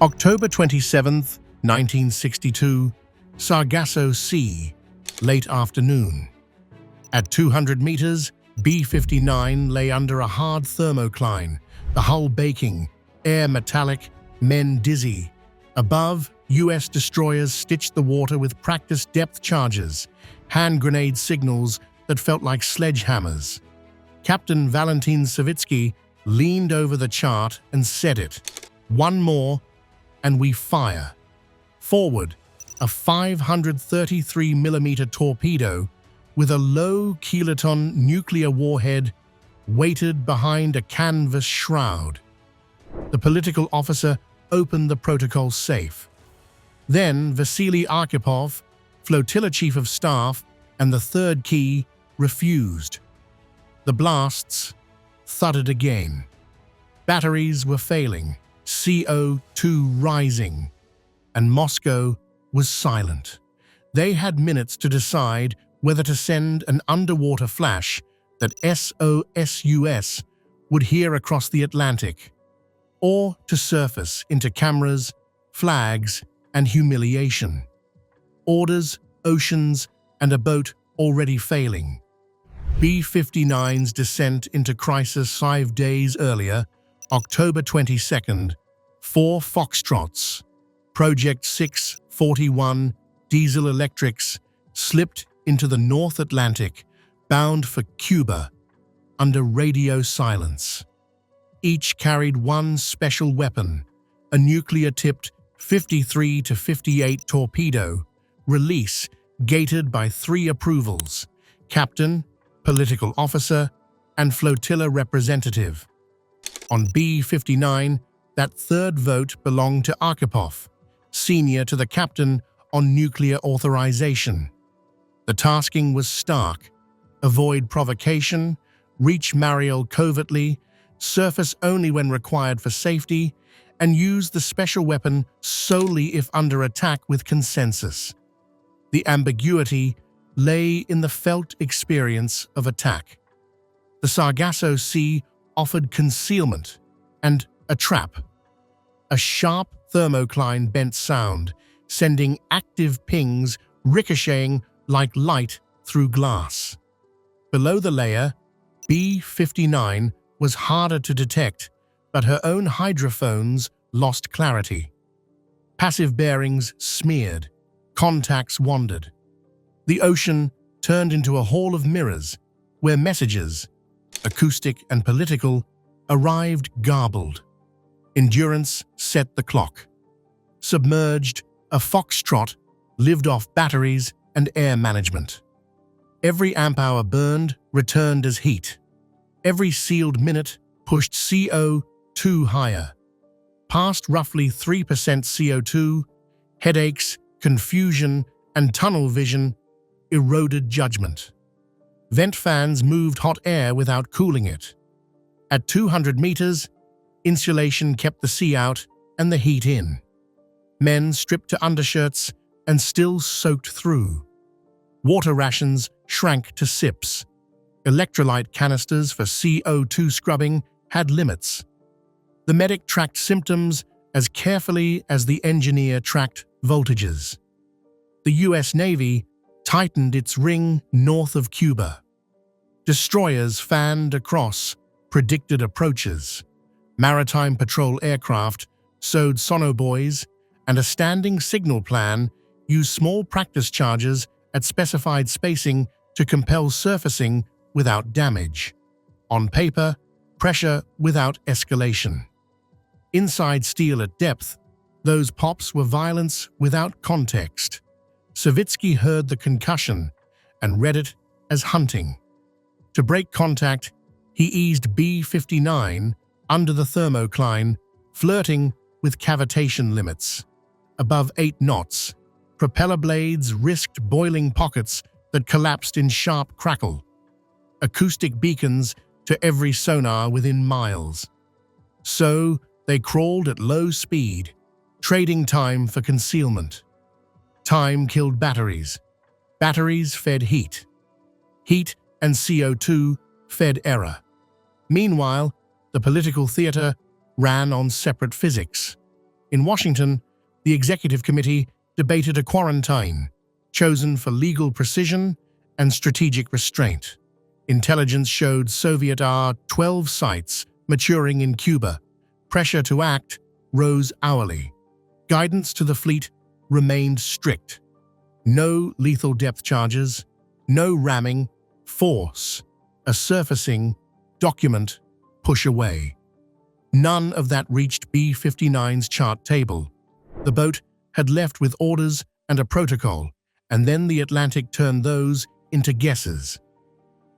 October 27, 1962, Sargasso Sea, late afternoon. At 200 meters, B-59 lay under a hard thermocline, the hull baking, air metallic, men dizzy. Above, U.S. destroyers stitched the water with practiced depth charges, hand grenade signals that felt like sledgehammers. Captain Valentin Savitsky leaned over the chart and said it. One more, and we fire. Forward, a 533mm torpedo with a low kiloton nuclear warhead waited behind a canvas shroud. The political officer opened the protocol safe. Then Vasili Arkhipov, flotilla chief of staff, and the third key refused. The blasts thudded again. Batteries were failing, CO2 rising, and Moscow was silent. They had minutes to decide whether to send an underwater flash that SOSUS would hear across the Atlantic, or to surface into cameras, flags, and humiliation. Orders, oceans, and a boat already failing. B-59's descent into crisis 5 days earlier, October 22nd, 4 Foxtrots, Project 641 diesel electrics slipped into the North Atlantic, bound for Cuba, under radio silence. Each carried one special weapon, a nuclear-tipped 53-58 torpedo, release gated by 3 approvals: captain, political officer, and flotilla representative. On B-59, that third vote belonged to Arkhipov, senior to the captain on nuclear authorization. The tasking was stark: avoid provocation, reach Mariel covertly, surface only when required for safety, and use the special weapon solely if under attack with consensus. The ambiguity lay in the felt experience of attack. The Sargasso Sea offered concealment and a trap. A sharp thermocline bent sound, sending active pings ricocheting like light through glass. Below the layer, B-59 was harder to detect, but her own hydrophones lost clarity. Passive bearings smeared, contacts wandered. The ocean turned into a hall of mirrors, where messages, acoustic and political, arrived garbled. Endurance set the clock. Submerged, a Foxtrot lived off batteries and air management. Every amp-hour burned returned as heat. Every sealed minute pushed CO2 higher. Past roughly 3% CO2, headaches, confusion, and tunnel vision eroded judgment. Vent fans moved hot air without cooling it. At 200 meters, insulation kept the sea out and the heat in. Men stripped to undershirts and still soaked through. Water rations shrank to sips. Electrolyte canisters for CO2 scrubbing had limits. The medic tracked symptoms as carefully as the engineer tracked voltages. The U.S. Navy tightened its ring north of Cuba. Destroyers fanned across predicted approaches. Maritime patrol aircraft sewed sonobuoys, and a standing signal plan used small practice charges at specified spacing to compel surfacing without damage. On paper, pressure without escalation. Inside steel at depth, those pops were violence without context. Savitsky heard the concussion and read it as hunting. To break contact, he eased B-59 under the thermocline, flirting with cavitation limits. Above 8 knots, propeller blades risked boiling pockets that collapsed in sharp crackle. Acoustic beacons to every sonar within miles. So they crawled at low speed, trading time for concealment. Time killed batteries. Batteries fed heat. Heat and CO2 fed error. Meanwhile, the political theater ran on separate physics. In Washington, the executive committee debated a quarantine, chosen for legal precision and strategic restraint. Intelligence showed Soviet R-12 sites maturing in Cuba. Pressure to act rose hourly. Guidance to the fleet remained strict. No lethal depth charges, no ramming, force, a surfacing, document, push away. None of that reached B-59's chart table. The boat had left with orders and a protocol, and then the Atlantic turned those into guesses.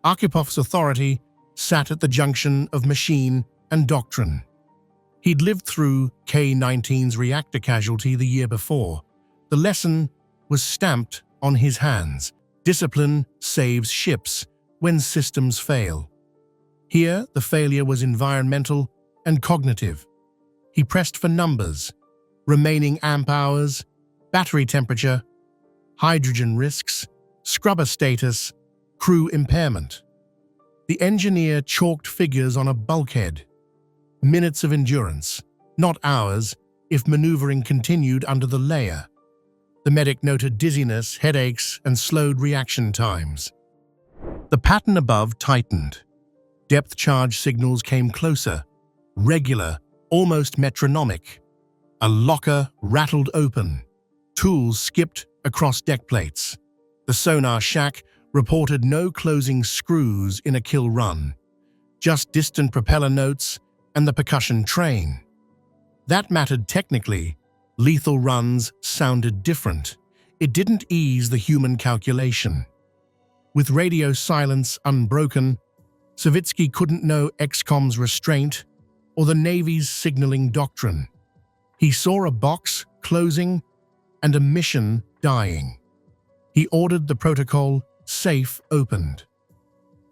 Arkhipov's authority sat at the junction of machine and doctrine. He'd lived through K-19's reactor casualty the year before. The lesson was stamped on his hands. Discipline saves ships when systems fail. Here, the failure was environmental and cognitive. He pressed for numbers, remaining amp hours, battery temperature, hydrogen risks, scrubber status, crew impairment. The engineer chalked figures on a bulkhead. Minutes of endurance, not hours, if maneuvering continued under the layer. The medic noted dizziness, headaches, and slowed reaction times. The pattern above tightened. Depth charge signals came closer, regular, almost metronomic. A locker rattled open. Tools skipped across deck plates. The sonar shack reported no closing screws in a kill run, just distant propeller notes and the percussion train. That mattered technically. Lethal runs sounded different. It didn't ease the human calculation. With radio silence unbroken, Savitsky couldn't know XCOM's restraint or the Navy's signaling doctrine. He saw a box closing and a mission dying. He ordered the protocol safe opened.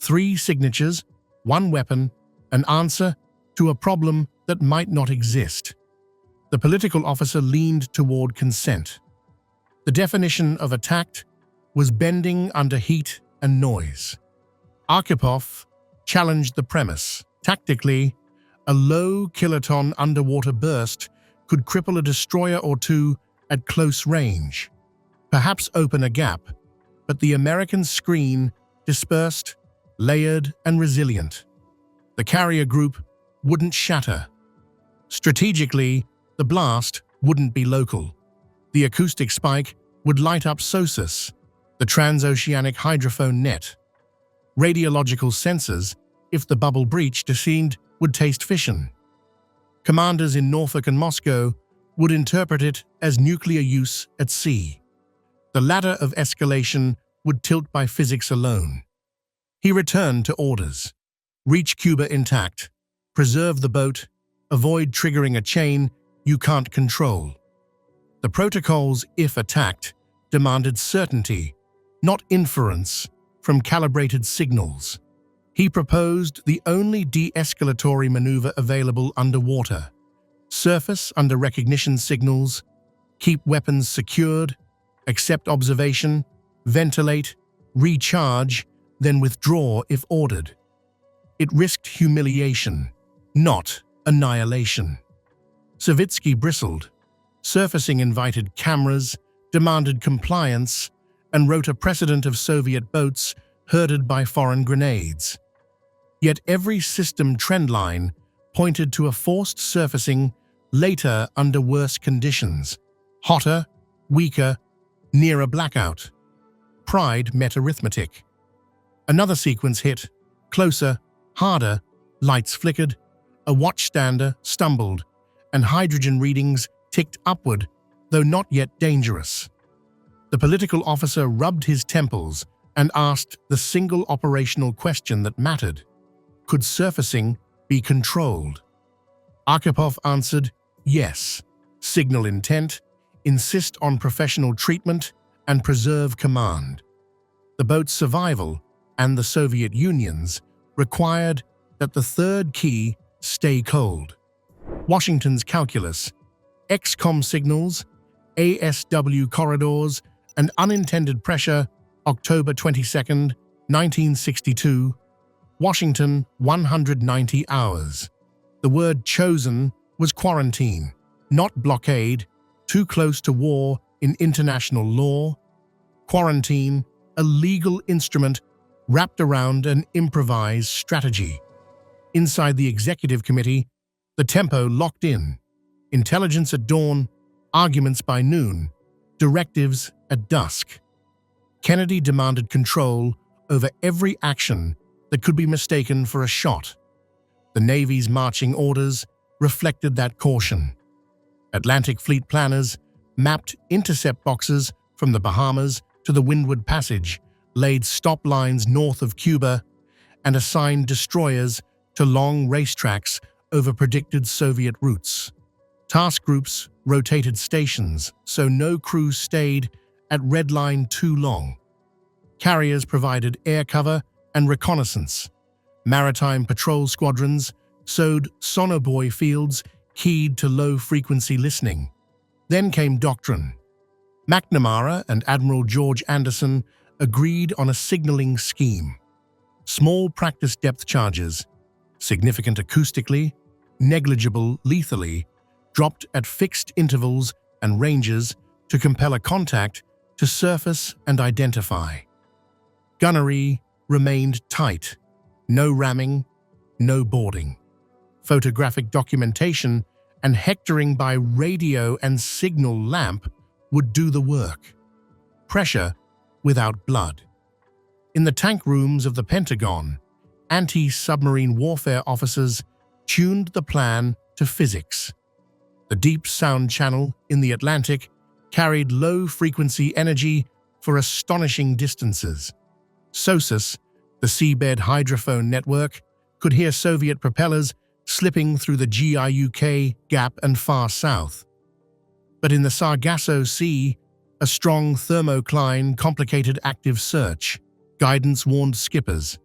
3 signatures, 1 weapon, an answer to a problem that might not exist. The political officer leaned toward consent. The definition of attacked was bending under heat and noise. Arkhipov challenged the premise. Tactically, a low kiloton underwater burst could cripple a destroyer or two at close range, perhaps open a gap, but the American screen dispersed, layered, and resilient. The carrier group wouldn't shatter. Strategically, the blast wouldn't be local. The acoustic spike would light up SOSUS, the transoceanic hydrophone net. Radiological sensors, if the bubble breached, would taste fission. Commanders in Norfolk and Moscow would interpret it as nuclear use at sea. The ladder of escalation would tilt by physics alone. He returned to orders. Reach Cuba intact. Preserve the boat. Avoid triggering a chain you can't control. The protocols, if attacked, demanded certainty, not inference, from calibrated signals. He proposed the only de-escalatory maneuver available underwater. Surface under recognition signals, keep weapons secured, accept observation, ventilate, recharge, then withdraw if ordered. It risked humiliation, not annihilation. Savitsky bristled. Surfacing invited cameras, demanded compliance, and wrote a precedent of Soviet boats herded by foreign grenades. Yet every system trendline pointed to a forced surfacing later under worse conditions, hotter, weaker, near a blackout. Pride met arithmetic. Another sequence hit, closer, harder, lights flickered, a watchstander stumbled, and hydrogen readings ticked upward, though not yet dangerous. The political officer rubbed his temples and asked the single operational question that mattered. Could surfacing be controlled? Arkhipov answered, yes. Signal intent, insist on professional treatment, and preserve command. The boat's survival, and the Soviet Union's, required that the third key stay cold. Washington's calculus, XCOM signals, ASW corridors, and unintended pressure, October 22, 1962, Washington, 190 hours. The word chosen was quarantine, not blockade, too close to war in international law. Quarantine, a legal instrument wrapped around an improvised strategy. Inside the executive committee, the tempo locked in. Intelligence at dawn, arguments by noon, directives at dusk. Kennedy demanded control over every action that could be mistaken for a shot. The Navy's marching orders reflected that caution. Atlantic Fleet planners mapped intercept boxes from the Bahamas to the Windward Passage, laid stop lines north of Cuba, and assigned destroyers to long racetracks over predicted Soviet routes. Task groups rotated stations, so no crew stayed at Red Line too long. Carriers provided air cover and reconnaissance. Maritime patrol squadrons sowed sonobuoy fields keyed to low-frequency listening. Then came doctrine. McNamara and Admiral George Anderson agreed on a signaling scheme. Small practice depth charges, significant acoustically, negligible lethally, dropped at fixed intervals and ranges to compel a contact to surface and identify. Gunnery remained tight. No ramming, no boarding. Photographic documentation and hectoring by radio and signal lamp would do the work. Pressure without blood. In the tank rooms of the Pentagon, anti-submarine warfare officers tuned the plan to physics. The deep sound channel in the Atlantic carried low-frequency energy for astonishing distances. SOSUS, the seabed hydrophone network, could hear Soviet propellers slipping through the GIUK gap and far south. But in the Sargasso Sea, a strong thermocline complicated active search. Guidance warned skippers,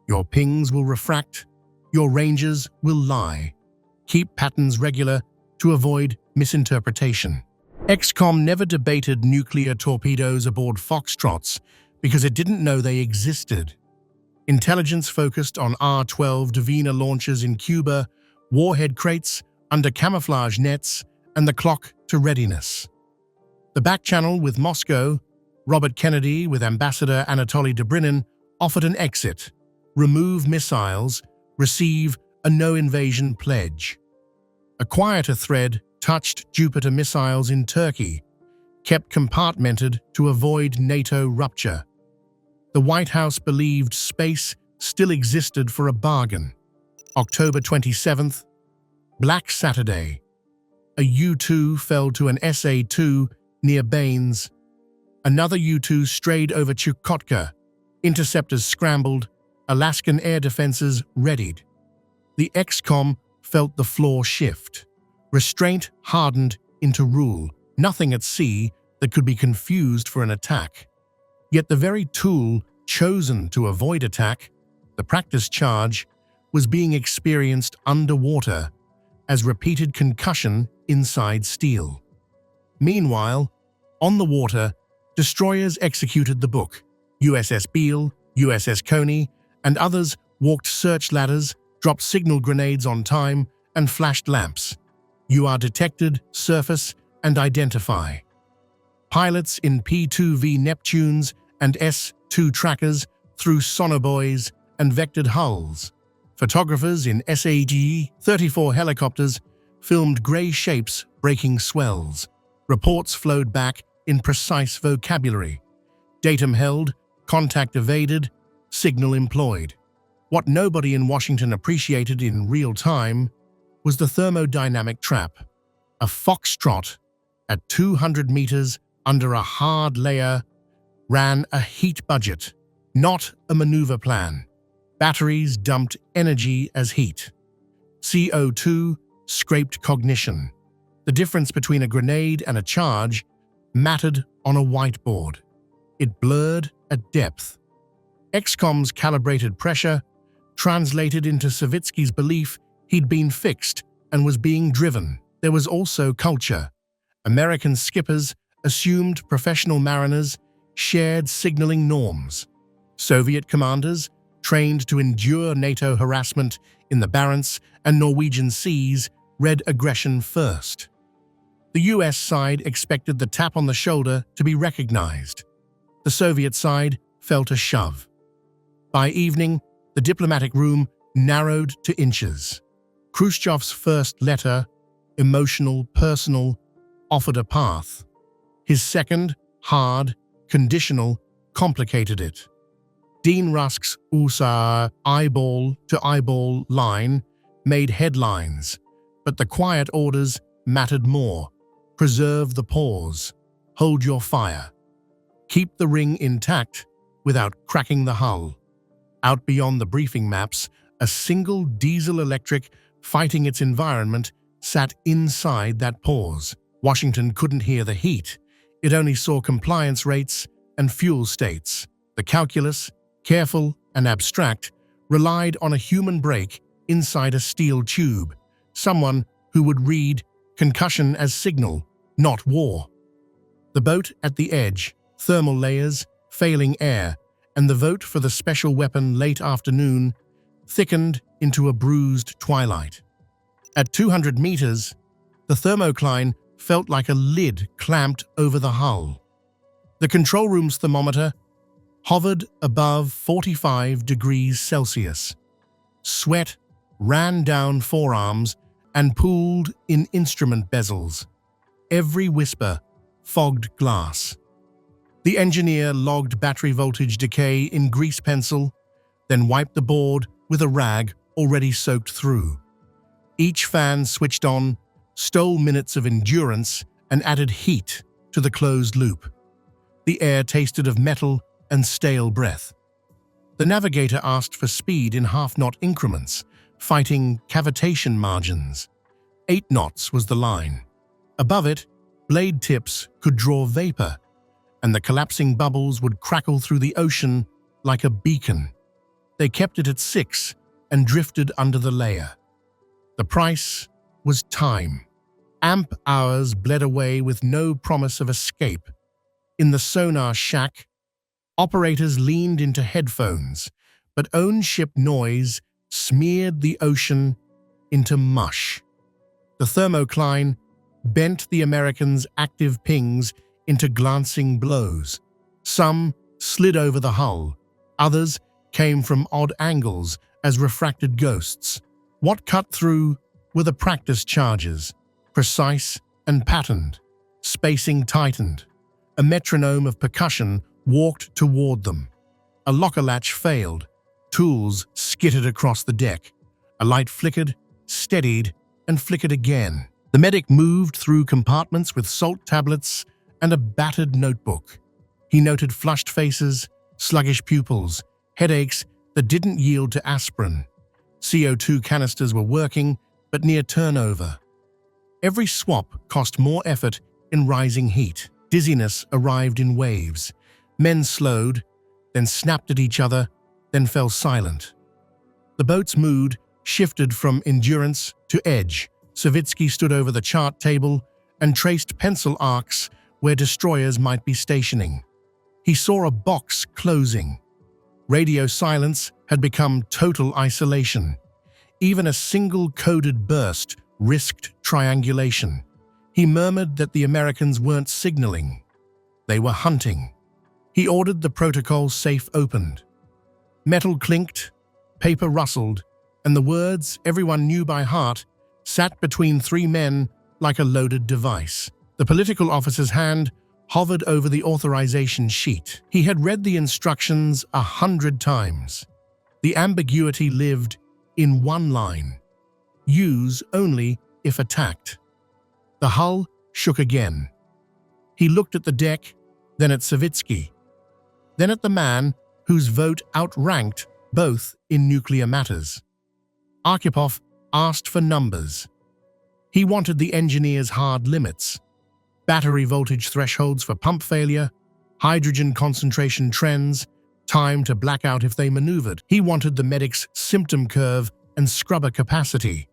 "Your pings will refract, your ranges will lie. Keep patterns regular to avoid misinterpretation." XCOM never debated nuclear torpedoes aboard Foxtrots because it didn't know they existed. Intelligence focused on R-12 Divina launchers in Cuba, warhead crates under camouflage nets, and the clock to readiness. The back-channel with Moscow, Robert Kennedy with Ambassador Anatoly Dobrynin offered an exit, remove missiles, receive a no-invasion pledge. A quieter thread touched Jupiter missiles in Turkey, kept compartmented to avoid NATO rupture. The White House believed space still existed for a bargain. October 27th, Black Saturday. A U-2 fell to an SA-2 near Baines. Another U-2 strayed over Chukotka. Interceptors scrambled, Alaskan air defenses readied. The XCOM felt the floor shift. Restraint hardened into rule, nothing at sea that could be confused for an attack. Yet the very tool chosen to avoid attack, the practice charge, was being experienced underwater as repeated concussion inside steel. Meanwhile, on the water, destroyers executed the book. USS Beale, USS Coney, and others walked search ladders, dropped signal grenades on time, and flashed lamps. You are detected, surface, and identify. Pilots in P-2V Neptunes and S-2 trackers threw sonobuoys and vectored hulls. Photographers in SAG-34 helicopters filmed gray shapes breaking swells. Reports flowed back in precise vocabulary. Datum held, contact evaded, signal employed. What nobody in Washington appreciated in real time was the thermodynamic trap. A foxtrot at 200 meters under a hard layer ran a heat budget, not a maneuver plan. Batteries dumped energy as heat. CO2 scraped cognition. The difference between a grenade and a charge mattered on a whiteboard. It blurred at depth. XCOM's calibrated pressure translated into Savitsky's belief he'd been fixed and was being driven. There was also culture. American skippers assumed professional mariners shared signaling norms. Soviet commanders, trained to endure NATO harassment in the Barents and Norwegian seas, read aggression first. The US side expected the tap on the shoulder to be recognized. The Soviet side felt a shove. By evening, the diplomatic room narrowed to inches. Khrushchev's first letter, emotional, personal, offered a path. His second, hard, conditional, complicated it. Dean Rusk's USA eyeball-to-eyeball line made headlines, but the quiet orders mattered more. Preserve the pause. Hold your fire. Keep the ring intact without cracking the hull. Out beyond the briefing maps, a single diesel-electric fighting its environment sat inside that pause. Washington couldn't hear the heat. It only saw compliance rates and fuel states. The calculus, careful and abstract, relied on a human brake inside a steel tube, someone who would read concussion as signal, not war. The boat at the edge, thermal layers, failing air, and the vote for the special weapon late afternoon thickened into a bruised twilight. At 200 meters, the thermocline felt like a lid clamped over the hull. The control room's thermometer hovered above 45 degrees Celsius. Sweat ran down forearms and pooled in instrument bezels. Every whisper fogged glass. The engineer logged battery voltage decay in grease pencil, then wiped the board with a rag already soaked through. Each fan switched on, stole minutes of endurance, and added heat to the closed loop. The air tasted of metal and stale breath. The navigator asked for speed in half-knot increments, fighting cavitation margins. 8 knots was the line. Above it, blade tips could draw vapor, and the collapsing bubbles would crackle through the ocean like a beacon. They kept it at 6 and drifted under the layer. The price was time. Amp hours bled away with no promise of escape. In the sonar shack, operators leaned into headphones, but own-ship noise smeared the ocean into mush. The thermocline bent the Americans' active pings into glancing blows. Some slid over the hull, others came from odd angles as refracted ghosts. What cut through were the practice charges, precise and patterned. Spacing tightened. A metronome of percussion walked toward them. A locker latch failed. Tools skittered across the deck. A light flickered, steadied, and flickered again. The medic moved through compartments with salt tablets and a battered notebook. He noted flushed faces, sluggish pupils, headaches that didn't yield to aspirin. CO2 canisters were working, but near turnover. Every swap cost more effort in rising heat. Dizziness arrived in waves. Men slowed, then snapped at each other, then fell silent. The boat's mood shifted from endurance to edge. Savitsky stood over the chart table and traced pencil arcs where destroyers might be stationing. He saw a box closing. Radio silence had become total isolation. Even a single coded burst risked triangulation. He murmured that the Americans weren't signaling. They were hunting. He ordered the protocol safe opened. Metal clinked, paper rustled, and the words everyone knew by heart sat between 3 men like a loaded device. The political officer's hand hovered over the authorization sheet. He had read the instructions 100 times. The ambiguity lived in one line: use only if attacked. The hull shook again. He looked at the deck, then at Savitsky, then at the man whose vote outranked both in nuclear matters. Arkhipov asked for numbers. He wanted the engineer's hard limits: battery voltage thresholds for pump failure, hydrogen concentration trends, time to blackout if they maneuvered. He wanted the medic's symptom curve and scrubber capacity.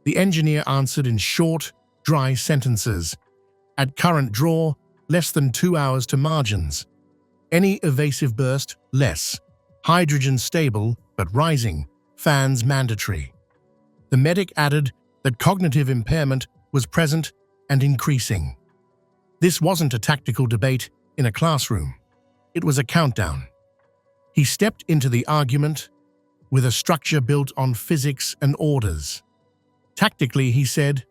The engineer answered in short, dry sentences. At current draw, less than 2 hours to margins. Any evasive burst, less. Hydrogen stable, but rising. Fans mandatory. The medic added that cognitive impairment was present and increasing. This wasn't a tactical debate in a classroom. It was a countdown. He stepped into the argument with a structure built on physics and orders. Tactically, he said,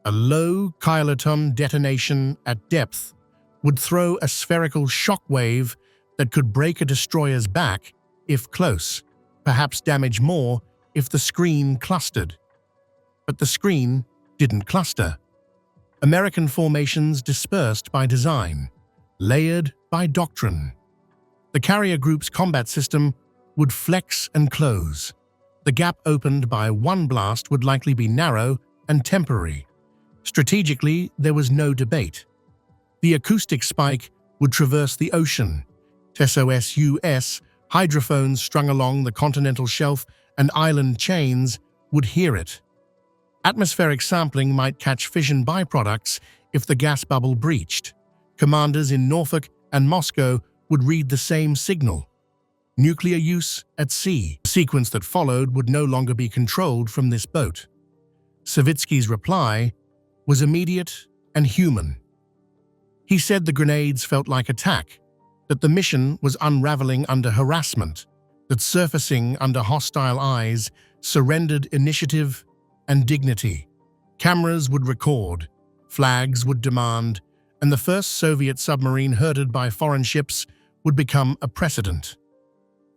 a low kiloton detonation at depth would throw a spherical shock wave that could break a destroyer's back if close, perhaps damage more if the screen clustered. But the screen didn't cluster. American formations dispersed by design, layered by doctrine. The carrier group's combat system would flex and close. The gap opened by one blast would likely be narrow and temporary. Strategically, there was no debate. The acoustic spike would traverse the ocean. SOSUS, hydrophones strung along the continental shelf and island chains would hear it. Atmospheric sampling might catch fission byproducts if the gas bubble breached. Commanders in Norfolk and Moscow would read the same signal. Nuclear use at sea. The sequence that followed would no longer be controlled from this boat. Savitsky's reply was immediate and human. He said the grenades felt like attack, that the mission was unraveling under harassment, that surfacing under hostile eyes surrendered initiative and dignity. Cameras would record, flags would demand, and the first Soviet submarine herded by foreign ships would become a precedent.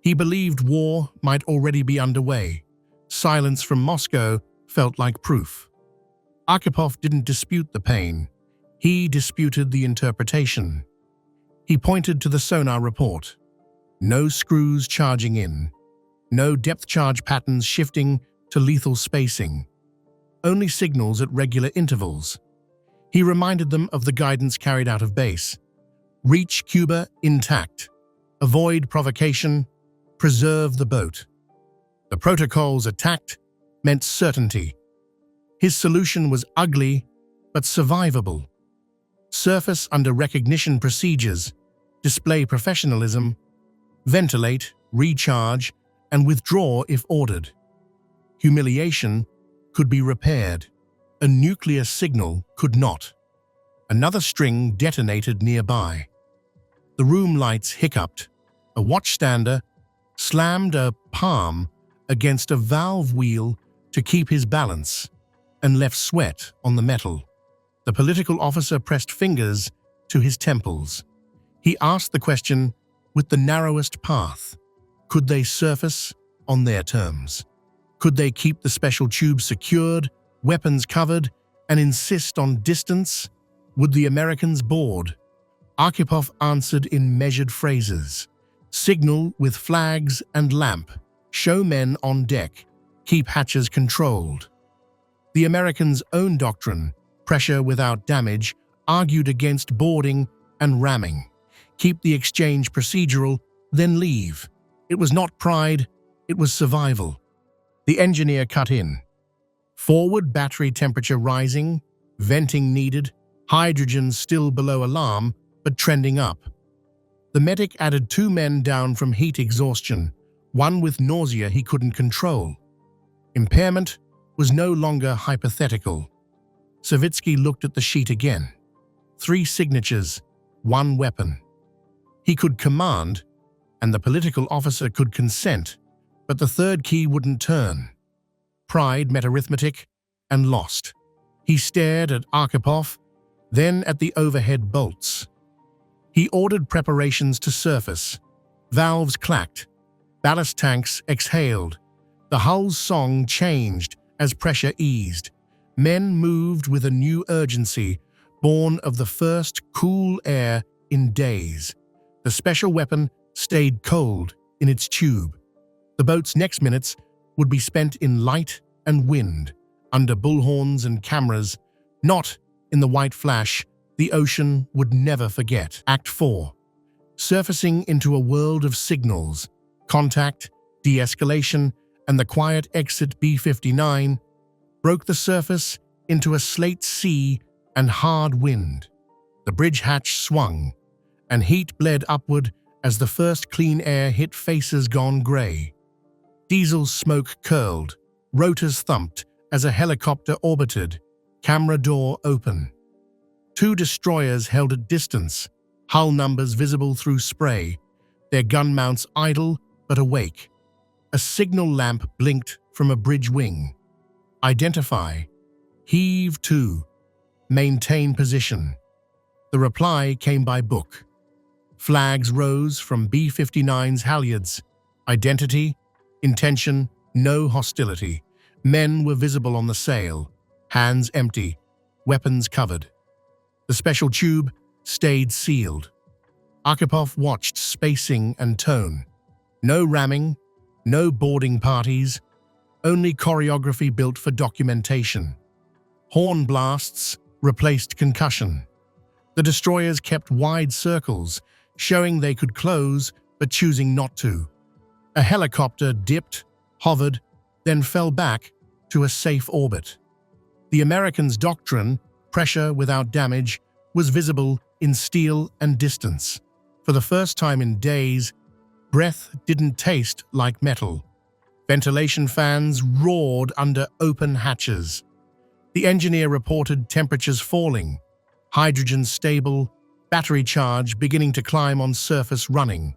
He believed war might already be underway. Silence from Moscow felt like proof. Arkhipov didn't dispute the pain. He disputed the interpretation. He pointed to the sonar report. No screws charging in. No depth charge patterns shifting to lethal spacing. Only signals at regular intervals. He reminded them of the guidance carried out of base. Reach Cuba intact. Avoid provocation. Preserve the boat. The protocols attacked meant certainty. His solution was ugly, but survivable. Surface under recognition procedures, display professionalism, ventilate, recharge, and withdraw if ordered. Humiliation could be repaired. A nuclear signal could not. Another string detonated nearby. The room lights hiccuped. A watchstander slammed a palm against a valve wheel to keep his balance and left sweat on the metal. The political officer pressed fingers to his temples. He asked the question with the narrowest path. Could they surface on their terms? Could they keep the special tube secured, weapons covered, and insist on distance? Would the Americans board? Arkhipov answered in measured phrases. Signal with flags and lamp. Show men on deck. Keep hatches controlled. The Americans' own doctrine, pressure without damage, argued against boarding and ramming. Keep the exchange procedural, then leave. It was not pride, it was survival. The engineer cut in. Forward battery temperature rising, venting needed, hydrogen still below alarm, but trending up. The medic added 2 men down from heat exhaustion, one with nausea he couldn't control. Impairment was no longer hypothetical. Savitsky looked at the sheet again. 3 signatures, 1 weapon. He could command, and the political officer could consent, but the 3rd key wouldn't turn. Pride met arithmetic and lost. He stared at Arkhipov, then at the overhead bolts. He ordered preparations to surface. Valves clacked. Ballast tanks exhaled. The hull's song changed as pressure eased. Men moved with a new urgency, born of the first cool air in days. The special weapon stayed cold in its tube. The boat's next minutes would be spent in light and wind, under bullhorns and cameras, not in the white flash the ocean would never forget. Act 4. Surfacing into a world of signals, contact, de-escalation, and the quiet exit B-59 broke the surface into a slate sea and hard wind. The bridge hatch swung, and heat bled upward as the first clean air hit faces gone gray. Diesel smoke curled, rotors thumped as a helicopter orbited, camera door open. Two destroyers held at distance, hull numbers visible through spray, their gun mounts idle but awake. A signal lamp blinked from a bridge wing. Identify. Heave to. Maintain position. The reply came by book. Flags rose from B-59's halyards. Identity, intention, no hostility. Men were visible on the sail, hands empty, weapons covered. The special tube stayed sealed. Arkhipov watched spacing and tone. No ramming, no boarding parties, only choreography built for documentation. Horn blasts replaced concussion. The destroyers kept wide circles, showing they could close but choosing not to. A helicopter dipped, hovered, then fell back to a safe orbit. The Americans' doctrine, pressure without damage, was visible in steel and distance. For the first time in days, breath didn't taste like metal. Ventilation fans roared under open hatches. The engineer reported temperatures falling, hydrogen stable, battery charge beginning to climb on surface running.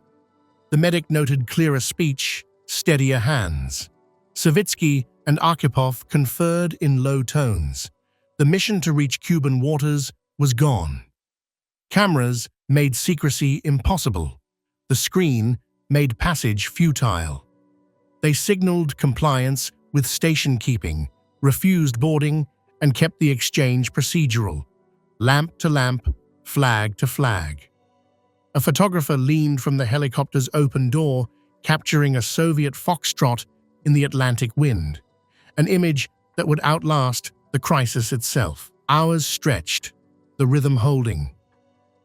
The medic noted clearer speech, steadier hands. Savitsky and Arkhipov conferred in low tones. The mission to reach Cuban waters was gone. Cameras made secrecy impossible. The screen made passage futile. They signaled compliance with station keeping, refused boarding, and kept the exchange procedural, lamp to lamp, flag to flag. A photographer leaned from the helicopter's open door, capturing a Soviet foxtrot in the Atlantic wind, an image that would outlast the crisis itself. Hours stretched, the rhythm holding.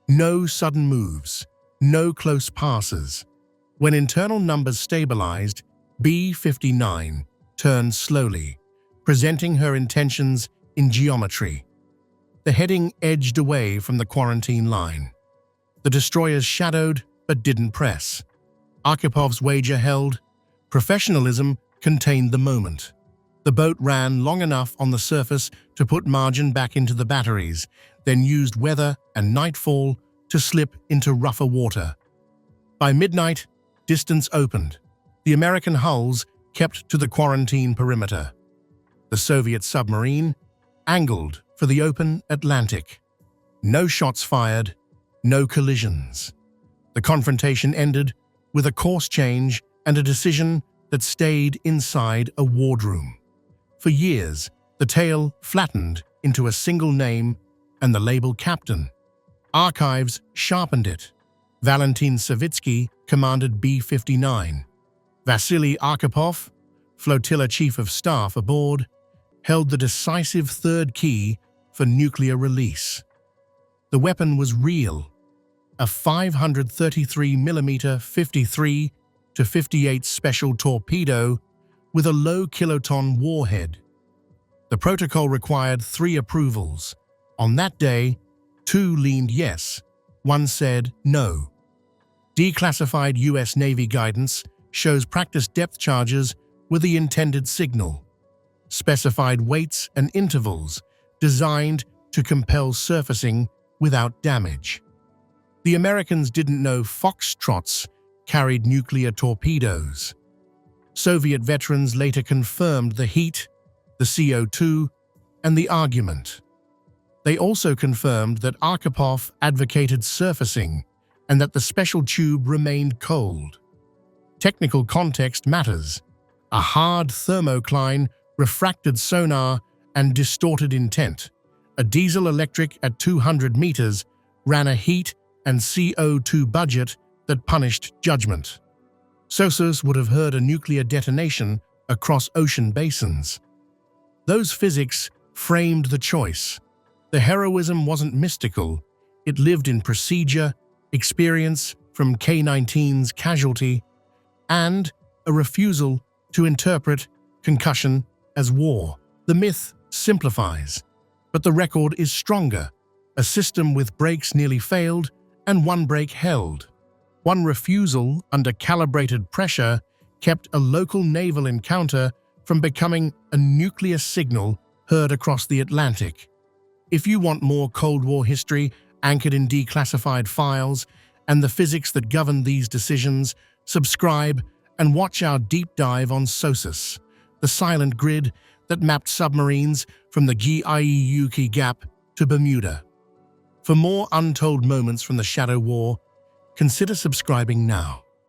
No sudden moves, no close passes. When internal numbers stabilized, B-59 turned slowly, presenting her intentions in geometry. The heading edged away from the quarantine line. The destroyers shadowed but didn't press. Arkhipov's wager held. Professionalism contained the moment. The boat ran long enough on the surface to put margin back into the batteries, then used weather and nightfall to slip into rougher water. By midnight, distance opened. The American hulls kept to the quarantine perimeter. The Soviet submarine angled for the open Atlantic. No shots fired, no collisions. The confrontation ended with a course change and a decision that stayed inside a wardroom. For years, the tale flattened into a single name and the label captain. Archives sharpened it. Valentin Savitsky commanded B-59. Vasili Arkhipov, flotilla chief of staff aboard, held the decisive third key for nuclear release. The weapon was real, a 533mm 53-58 special torpedo with a low-kiloton warhead. The protocol required 3 approvals. On that day, 2 leaned yes, 1 said no. Declassified U.S. Navy guidance shows practice depth charges with the intended signal. Specified weights and intervals designed to compel surfacing without damage. The Americans didn't know foxtrots carried nuclear torpedoes. Soviet veterans later confirmed the heat, the CO2, and the argument. They also confirmed that Arkhipov advocated surfacing and that the special tube remained cold. Technical context matters. A hard thermocline, refracted sonar, and distorted intent. A diesel-electric at 200 meters ran a heat and CO2 budget that punished judgment. Sosos would have heard a nuclear detonation across ocean basins. Those physics framed the choice. The heroism wasn't mystical. It lived in procedure, experience from K-19's casualty, and a refusal to interpret concussion as war. The myth simplifies, but the record is stronger. A system with brakes nearly failed and 1 brake held. 1 refusal under calibrated pressure kept a local naval encounter from becoming a nuclear signal heard across the Atlantic. If you want more Cold War history anchored in declassified files and the physics that govern these decisions, subscribe and watch our deep dive on SOSUS, the silent grid that mapped submarines from the Gyeonggi Gap to Bermuda. For more untold moments from the Shadow War, consider subscribing now.